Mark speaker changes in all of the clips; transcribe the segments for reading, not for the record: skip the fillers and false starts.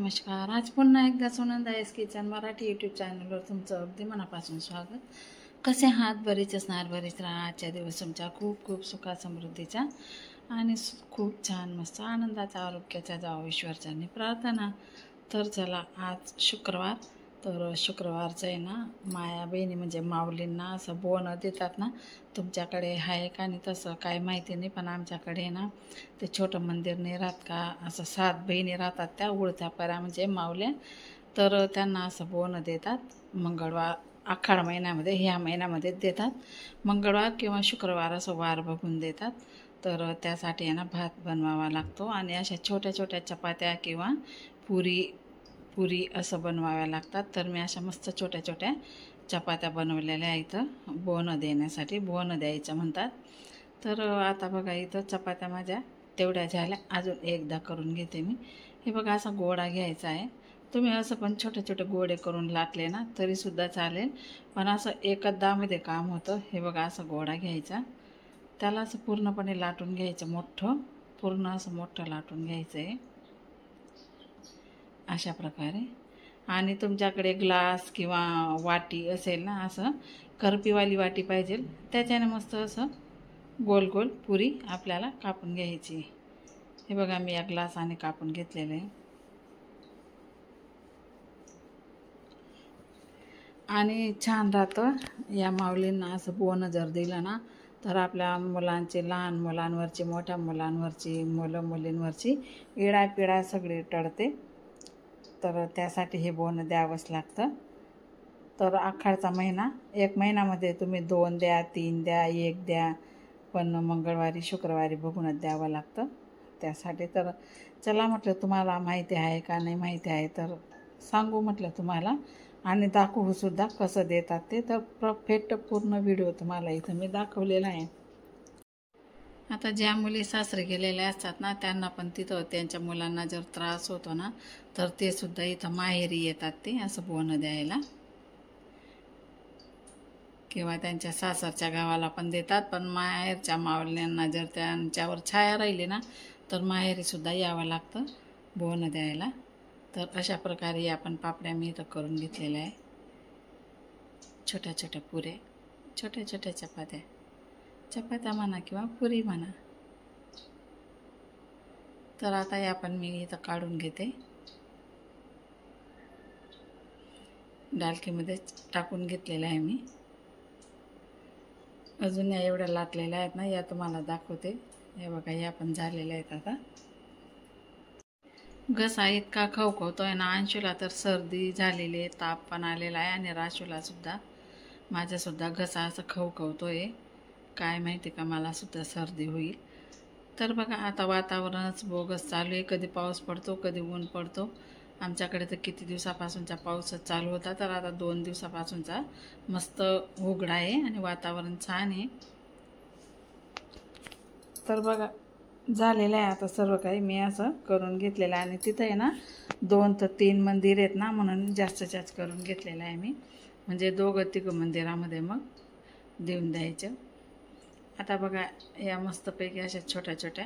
Speaker 1: नमस्कार. आज पुन्हा एकदा सुनंदास किचन मराठी यूट्यूब चॅनलवर तुमचं अगदी मनापासून स्वागत. कसे आहात? बरेच असणार, बरेच राहा. आजच्या दिवस तुमच्या खूप खूप सुखा समृद्धीचा आणि खूप छान मस्त आनंदाचा आरोग्याचा जावं ईश्वरचरणी प्रार्थना. तर चला, आज शुक्रवार, तर शुक्रवारचं आहे ना, माया बहिणी म्हणजे माऊलींना असं बोनं देतात ना, तुमच्याकडे आहे का? नाही तसं काय माहिती नाही, पण आमच्याकडे ना ते छोटं मंदिर नाही राहत का, असं 7 बहिणी राहतात त्या उडत्या पऱ्या म्हणजे माऊल्या, तर त्यांना असं बोनं देतात मंगळवार आखाड महिन्यामध्ये, ह्या महिन्यामध्ये देतात मंगळवार किंवा शुक्रवार असं वार बघून देतात. तर त्यासाठी आहे ना भात बनवावा लागतो आणि अशा छोट्या छोट्या चपात्या किंवा पुरी असं बनवाव्या लागतात. तर मी अशा मस्त छोट्या छोट्या चपात्या बनवलेल्या इथं बोनं देण्यासाठी, बोनं द्यायचं म्हणतात. तर आता बघा, इथं चपात्या माझ्या तेवढ्या झाल्या, अजून एकदा करून घेते मी. हे बघा, असा गोळा घ्यायचा आहे. तुम्ही असं पण छोटे छोटे गोळे करून लाटले ना तरीसुद्धा चालेल, पण असं एकदामध्ये काम होतं. हे बघा, असं गोळा घ्यायचा, त्याला असं पूर्णपणे लाटून घ्यायचं, पूर्ण असं मोठं लाटून घ्यायचं आहे अशा प्रकारे. आणि तुमच्याकडे ग्लास किंवा वाटी असेल ना, असं करपीवाली वाटी पाहिजे, त्याच्याने मस्त असं गोल गोल पुरी आपल्याला कापून घ्यायची. हे बघा, मी या ग्लासाने कापून घेतलेलं आहे. आणि छान राहतं या माऊलींना असं बोनं जर दिलं ना, तर आपल्या मुलांची, लहान मुलांवरची, मोठ्या मुलांवरची, मुलींवरची इडापिडा सगळी टळते. तर त्यासाठी हे बोनं द्यावंच लागतं. तर आखाडचा महिना, 1 महिन्यामध्ये तुम्ही 2 द्या, 3 द्या, 1 द्या, पण मंगळवारी शुक्रवारी बघूनच द्यावं लागतं त्यासाठी. तर चला म्हटलं, तुम्हाला माहिती आहे का नाही माहिती आहे तर सांगू म्हटलं तुम्हाला, आणि दाखवूसुद्धा कसं देतात ते. तर परफेक्ट पूर्ण व्हिडिओ तुम्हाला इथं मी दाखवलेला आहे. आता ज्या मुली सासरे गेलेल्या असतात ना, त्यांना पण तिथं त्यांच्या मुलांना जर त्रास होतो ना, तर ते सुद्धा इथं माहेरी येतात ते असं बोनं द्यायला, किंवा त्यांच्या सासरच्या गावाला पण देतात. पण माहेरच्या मावल्यांना जर त्यांच्यावर छाया राहिली ना, तर माहेरीसुद्धा यावं लागतं बोनं द्यायला. तर अशा प्रकारे आपण पापड्या मी इथं करून घेतलेल्या आहे, छोट्या छोट्या पुऱ्या, छोट्या छोट्या चपात्या म्हणा किंवा पुरी म्हणा. तर आता या पण मी इथं काढून घेते, डालकीमध्ये टाकून घेतलेल्या आहे मी. अजून या एवढ्या लाटलेल्या आहेत ना, या तुम्हाला दाखवते. हे बघा, या पण झालेल्या आहेत. आता घसा इतका खवखवतोय ना, अंशूला तर सर्दी झालेली आहे, ताप पण आलेला आहे, आणि राशूला सुद्धा, माझ्यासुद्धा घसा असं खवखवतोय. काय माहिती का, मला सुद्धा सर्दी होईल. तर बघा, आता वातावरणच बोगस चालू आहे, कधी पाऊस पडतो कधी ऊन पडतो. आमच्याकडे तर किती दिवसापासूनचा पाऊसच चालू होता, तर आता 2 दिवसापासूनचा मस्त उघडा आहे आणि वातावरण छान आहे. तर बघा, झालेलं आहे आता सर्व काही मी असं करून घेतलेलं आहे. आणि तिथं आहे ना 2 ते 3 मंदिर आहेत ना, म्हणून जास्त करून घेतलेलं आहे मी, म्हणजे 2-3 मंदिरामध्ये मग देऊन द्यायचं. आता बघा, या मस्तपैकी अशा छोट्या छोट्या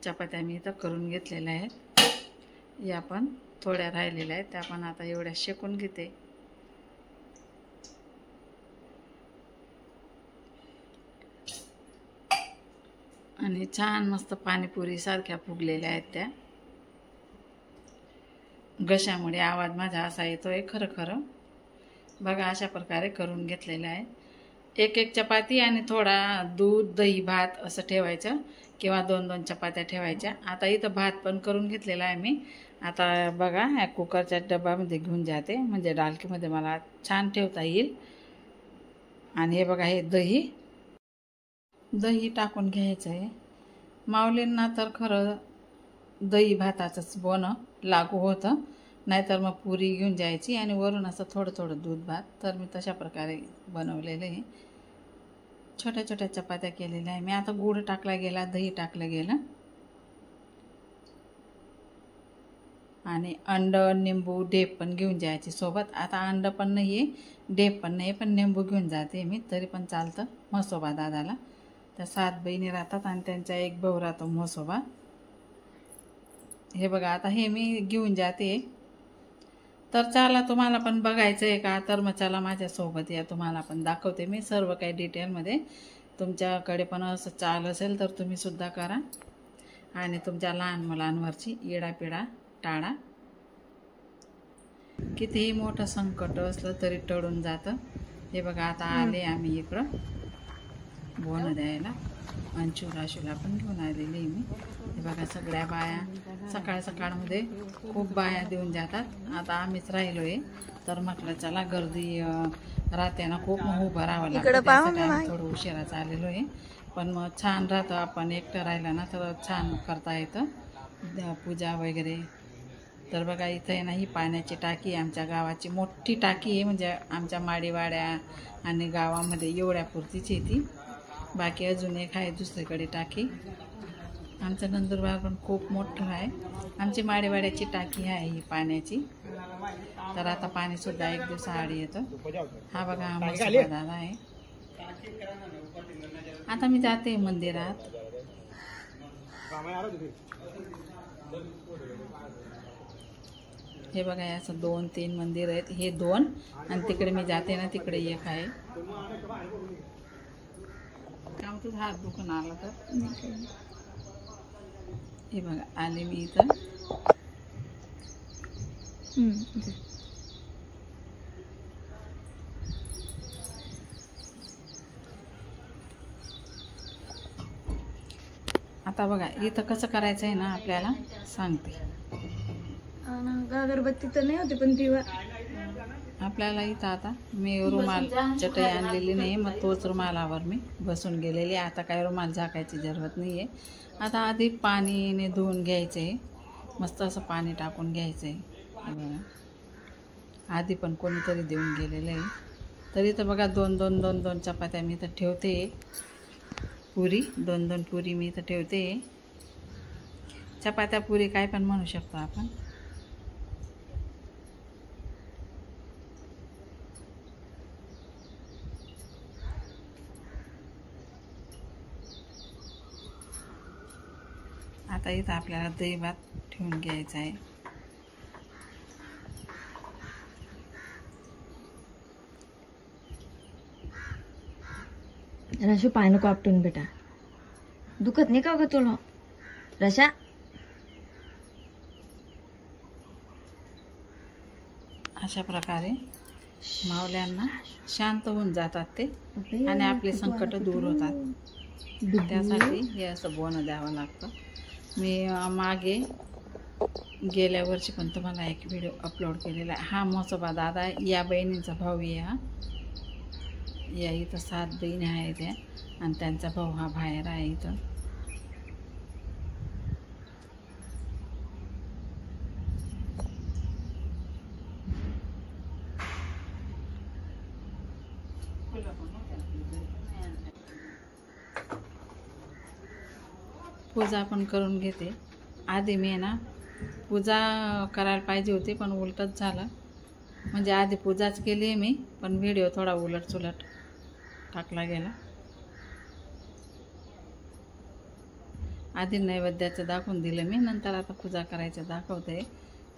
Speaker 1: चपात्या मी इथं करून घेतलेल्या आहेत. या पण थोड्या राहिलेल्या आहेत, त्या पण आता एवढ्या शेकून घेते. आणि छान मस्त पाणीपुरी सारख्या फुगलेल्या आहेत त्या. घशामुळे आवाज माझा असा येतोय खरं. बघा, अशा प्रकारे करून घेतलेलं आहे. एक चपाती आणि थोडा दूध, दही, भात असं ठेवायचं, किंवा 2-2 चपात्या ठेवायच्या. आता इथं भात पण करून घेतलेला आहे मी. आता बघा, ह्या कुकरच्या डब्यामध्ये घेऊन जाते, म्हणजे डालकीमध्ये मला छान ठेवता येईल. आणि हे बघा, हे दही टाकून घ्यायचं आहे. माऊलींना तर खरं दही भाताचंच बोनं लागू होतं, नाहीतर मग पुरी घेऊन जायची आणि वरून असं थोडं दूध भात. तर मी तशा प्रकारे बनवलेलं आहे, छोट्या छोट्या चपात्या केलेल्या आहे मी. आता गूळ टाकला गेला, दही टाकलं गेलं, आणि अंड, निंबू, ढेप पण घेऊन जायची सोबत. आता अंड पण नाही आहे, ढेप पण नाही, पण निंबू घेऊन जाते मी, तरी पण चालतं. म्हसोबा दादाला, त्या 7 बहिणी राहतात आणि त्यांचा एक भाऊ राहतो म्हसोबा. हे बघा, आता हे मी घेऊन जाते तर चला, तुम्हाला पण बघायचं आहे का? तर मग चला माझ्यासोबत या, तुम्हाला पण दाखवते मी सर्व काही डिटेलमध्ये. तुमच्याकडे पण असं चाल असेल तर तुम्ही सुद्धा करा आणि तुमच्या लहान मुलांवरची इडापिडा टाळा. कितीही मोठं संकट असलं तरी टळून जातं. हे बघा, आता आले आम्ही इकडं बोन द्यायला. अंशुराशूला पण घेऊन आलेली मी. हे बघा, सगळ्या बाया सकाळ सकाळमध्ये खूप बाया देऊन जातात. आता आम्हीच राहिलो आहे, तर म्हटलं चला, गर्दी राहते ना खूप, मग उभं राहावं लागतं. त्यासाठी आम्ही थोडं उशिराच आलेलो आहे. पण मग छान राहतं, आपण एकटं राहिलं ना तर छान करता येतं पूजा वगैरे. तर बघा, इथं आहे ना ही पाण्याची टाकी आहे, आमच्या गावाची मोठी टाकी आहे. म्हणजे आमच्या माडीवाड्या आणि गावामध्ये एवढ्यापुरतीच आहे ती. बाकी अजून एक आहे दुसरीकडे टाकी. आमचं नंदुरबार पण खूप मोठं आहे. आमची माडीवाड्याची टाकी आहे ही पाण्याची. तर आता पाणीसुद्धा एक दिवसाआड येतं. हा बघा, हा मसुबा दादा आहे. आता मी जाते मंदिरात. हे बघा, असं 2-3 मंदिर आहेत. हे 2 आणि तिकडे मी जाते ना तिकडे एक आहे. काम तुझा हात दुखून आला तर. हे बघा, आले मी इथं. आता बघा, इथं कसं करायचं आहे ना आपल्याला सांगते.
Speaker 2: अगरबत्ती तर नाही होती, पण दिवा
Speaker 1: आपल्याला इथं आता मी रुमाल चटई आणलेली नाही, मग तोच रुमालावर मी बसून गेलेली. आता काय रुमाल झाकायची जरूरत नाही आहे. आता आधी पाणीने धुवून घ्यायचं आहे, मस्त असं पाणी टाकून घ्यायचं आहे. बघा, आधी पण कोणीतरी देऊन गेलेलं आहे. तरी तर बघा, 2 चपात्या मी इथं ठेवते. पुरी 2 पुरी मी इथं ठेवते. चपात्या पुरी काय पण म्हणू शकतो आपण. आता इथं आपल्याला दही भात ठेवून घ्यायचा आहे.
Speaker 2: रशा, पाय नको आपटून बेटा, दुखत नाही का ग तुला? रशा,
Speaker 1: अशा प्रकारे मावल्यांना शांत होऊन जातात ते आणि आपले संकट दूर होतात. त्यासाठी हे असं बोन द्यावं लागतं. मी मागे गेल्या वर्षी पण तुम्हाला एक व्हिडिओ अपलोड केलेला आहे. हा मसोबा दादा या बहिणींचा भाऊ आहे. हा या इथं 7 बहिणी आहेत त्या, आणि त्यांचा भाऊ हा बाहेर आहे इथं. पूजा पण करून घेते. आधी मी ना पूजा करायला पाहिजे होती, पण उलटच झालं. म्हणजे आधी पूजाच केली मी, पण व्हिडिओ थोडा उलट टाकला गेला. आधी नैवेद्याचं दाखवून दिलं मी, नंतर आता पूजा करायचं दाखवते.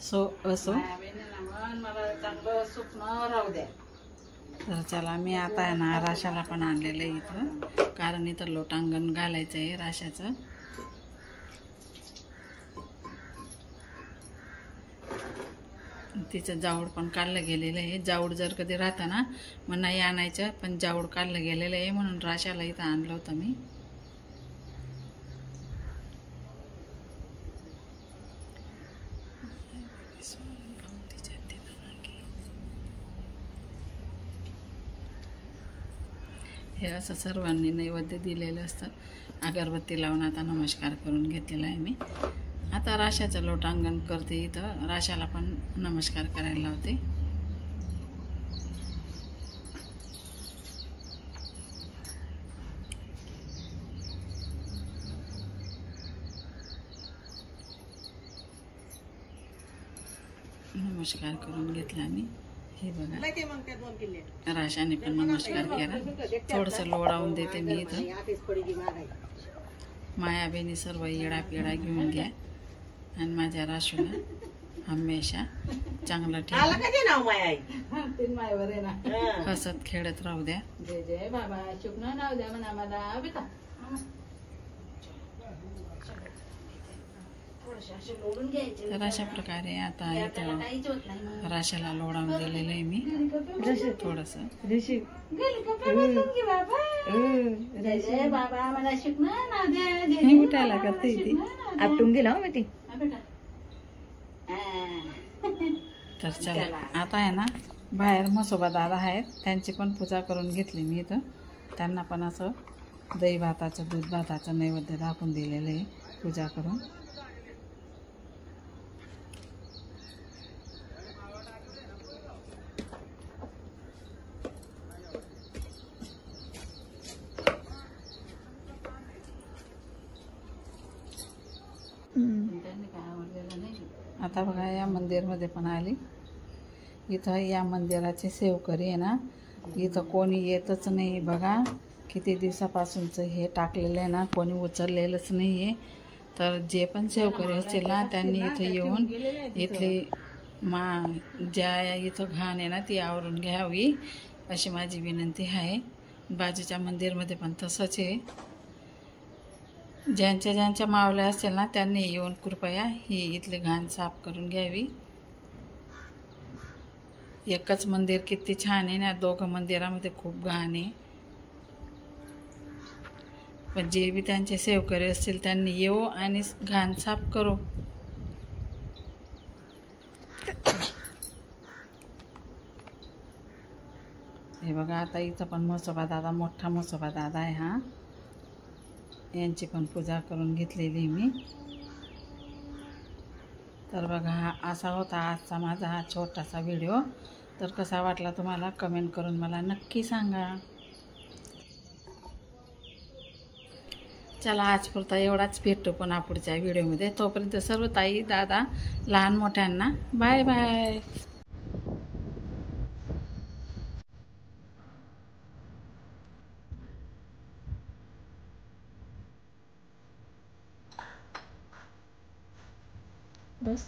Speaker 1: असो, मला चांगलं स्वप्न राहू द्या. तर चला, मी आता आहे ना राशाला पण आणलेलं आहे इथं, कारण इथं लोटांगण घालायचं आहे राशाचं. तिचं जाऊड पण काढलं गेलेलं आहे. जाऊड जर कधी राहतं ना मग नाही आणायचं, पण जाऊड काढलं गेलेलं आहे म्हणून राशाला इथं आणलं होतं मी. हे असं सर्वांनी नैवेद्य दिलेलं असतं. अगरबत्ती लावून आता नमस्कार करून घेतलेला आहे मी. आता राशाचं लोटांगण करते इथं. राशाला पण नमस्कार करायला लावते. नमस्कार करून घेतला मी. हे बघा, राशाने पण नमस्कार केला. थोडंसं लोळावून देते मी इथं. माया बहिणी सर्व येडा पेडा घेऊन घ्या आणि माझ्या राशूला हमेशा चांगला
Speaker 3: आला
Speaker 1: ठेवा,
Speaker 3: का ते नाव माय आई
Speaker 4: तीन मायवर आहे ना.
Speaker 3: हं.
Speaker 1: हसत खेळत राहू द्या.
Speaker 4: जय जय बाबा शुक्र नाव द्या म्हणा मला बेटा. थोडेसे असे लोडून घ्यायचे.
Speaker 1: तर अशा प्रकारे आता
Speaker 4: त्याला
Speaker 1: इथं
Speaker 4: काहीच होत नाही मग.
Speaker 1: राशाला लोडावून दिलेलं आहे मी
Speaker 2: जसे
Speaker 1: थोडस.
Speaker 2: जसे
Speaker 4: गेली कपडे बदलून घे बाबा. जय जय बाबा मला शुक्र नाव द्या. जय
Speaker 1: हे
Speaker 4: जय
Speaker 1: उठायला
Speaker 4: बाबा,
Speaker 1: करते
Speaker 4: मला
Speaker 1: ती.
Speaker 4: शुक्र नाव द्या.
Speaker 2: आपटून गेला हो मी ती.
Speaker 4: हा बेटा. हा.
Speaker 1: तर चला आता आहे ना, बाहेर म्हसोबा दादा आहेत, त्यांची पण पूजा करून घेतली मी इथं. त्यांना पण असं दही भाताचं दूध भाताचं नैवेद्य दाखवून दिलेलं आहे पूजा करून.
Speaker 4: त्यांनी काय आवडलेलं नाही.
Speaker 1: आता बघा या मंदिरमध्ये पण आली. इथं या मंदिराची सेवकरी आहे ना, इथं कोणी येतच नाही. बघा किती दिवसापासूनचं हे टाकलेलं आहे ना, कोणी उचललेलंच नाही आहे. तर जे पण सेवकरी असतील ना, त्यांनी इथं येऊन इथली ज्या इथं घाण आहे ना ती आवरून घ्यावी अशी माझी विनंती आहे. बाजूच्या मंदिरमध्ये पण तसंच आहे. ज्यांच्या ज्यांच्या मावल्या असतील ना, त्यांनी येऊन कृपया ही इथली घाण साफ करून घ्यावी. एकच मंदिर किती छान आहे ना, दोघं मंदिरामध्ये खूप घाण आहे. पण जे बी त्यांचे सेवकरी असतील त्यांनी येऊ आणि घाण साफ करू. हे बघा आता इथं पण म्हसोबा दादा, मोठा म्हसोबा दादा आहे हा, यांची पण पूजा करून घेतलेली मी. तर बघा हा असा होता आजचा माझा हा छोटासा व्हिडिओ. तर कसा वाटला तुम्हाला कमेंट करून मला नक्की सांगा. चला आजपुरता एवढाच, भेटतो पुन्हा पुढच्या व्हिडिओमध्ये. तोपर्यंत सर्व ताई दादा लहान मोठ्यांना बाय बाय.
Speaker 2: बस.